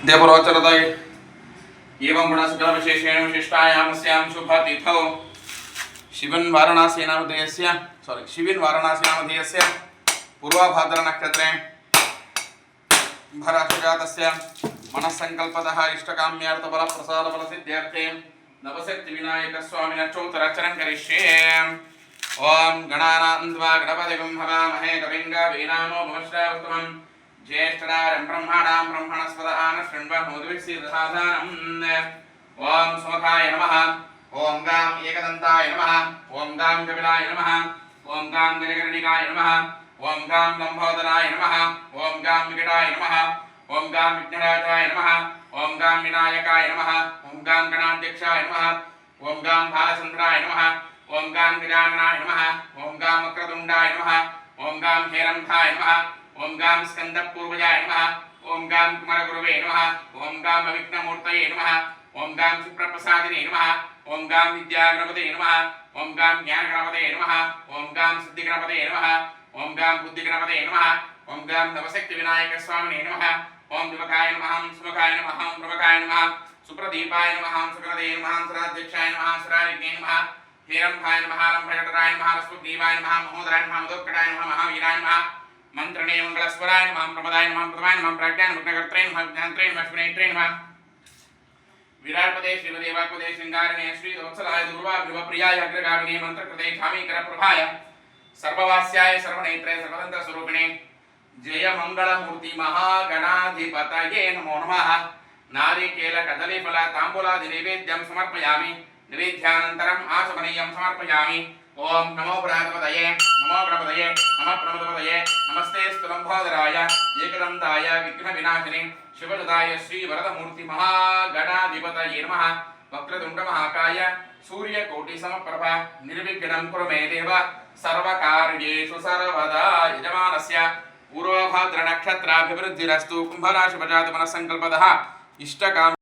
देवरोचरदय एवं गुणसकलविशेषेण विशिष्टायामस्यां शुभतिथौ शिवन वाराणसी पूर्वाभाद्रनक्षत्रे भराशजातस्य मनस्संकल्पतः इष्टकाम्यार्थफलप्रसादफलसिद्ध्यर्थे नवशक्तिविनायकस्वामिनश्चोत्तरार्चनं करिष्ये। ओं गणानान्त्वा गणपतिं हवामहे कविं कवीनामुपमश्रवस्तमं ज्येष्ठराजं ब्रह्मणां ब्रह्मणस्पदान शृण्वन्नोदिभिस्सिद्धासानम्। ओं सुमुखाय नमः। ओं गां एकदन्ताय नमः। ओं गां कपिलाय नमः। ओं गां गजकर्णिकाय नमः। ओं गां लंबोदराय नमः। ओं गां विकटाय नमः। ओं गां विघ्नराजाय नमः। ओं गां विनायकाय नमः। ओं गां गणाध्यक्षाय नमः। ओं गां भालचन्द्राय नमः। ओं गां गजाननाय नमः। ओं गां वक्रतुण्डाय नमः। ओं गां हेरन्धाय नमः। ओं गां स्कन्दपूर्वजाय नमः। ओं गां कुमारगुरवे नमः। ओं गां अविघ्नमूर्तये नमः। ओं गां सुप्रप्रसादिने नमः। ओं गां विद्यागणपते नमः। ओं गां ज्ञानगणपते नमः। ओं गां सिद्धिगणपते नमः। ओं गां बुद्धिगणपते नमः। ओं गां नवशक्तिविनायकस्वामिने नमः। ओं दिवकाय नमः। सुमुखाय नमः। प्रमुखाय नमः। सुप्रदीपाय नमः। सुकृते नमः। सुराध्यक्षाय नमः। सुरारिज्ञे नमः। हेरंभाय नमः। लंभजटराय नमः। रसुद्दीवाय नमः। महोदराय नमः। मधुकटाय नमः। महावीराय नमः। मंत्रणे मंगलस्वराय नमः। प्रमदाय नमः। प्रथमाय नमः। प्राज्ञान विघ्नकर्त्रे नमः। ज्ञानत्रे नमः। विष्णुनेत्रे नमः। विराटपदे श्रीमदेवापदे श्रृंगारणे श्रीवत्सलाय दुर्वाभिप्रियाय अग्रगामिने मंत्रकृते झामीकर प्रभाय सर्ववास्याय सर्वनेत्रे सर्वतंत्र स्वरूपिणे जय मंगलमूर्ति महागणाधिपतये नमो नमः। नारिकेल कदलीफल तांबूलादि नैवेद्यं समर्पयामि। नैवेद्यानन्तरम् आचमनीयं समर्पयामि। ओम नमो गणपतये नमो गणपतये नमः प्रमदपतये नमस्ते स्तुलंबोदराय एकदन्ताय विघ्नविनाशिने शिवजदाय श्रीवरदमूर्ति महागणाधिपतये नमः। वक्रतुण्ड महाकाय सूर्यकोटिसमप्रभ निर्विघ्नं कुरु मे देव सर्वकार्येषु सर्वदा। यजमानस्य पूर्वभाद्रनक्षत्राभिवृद्धिरस्तु। कुम्भराशिपजातमनः संकल्पतः इष्टकाम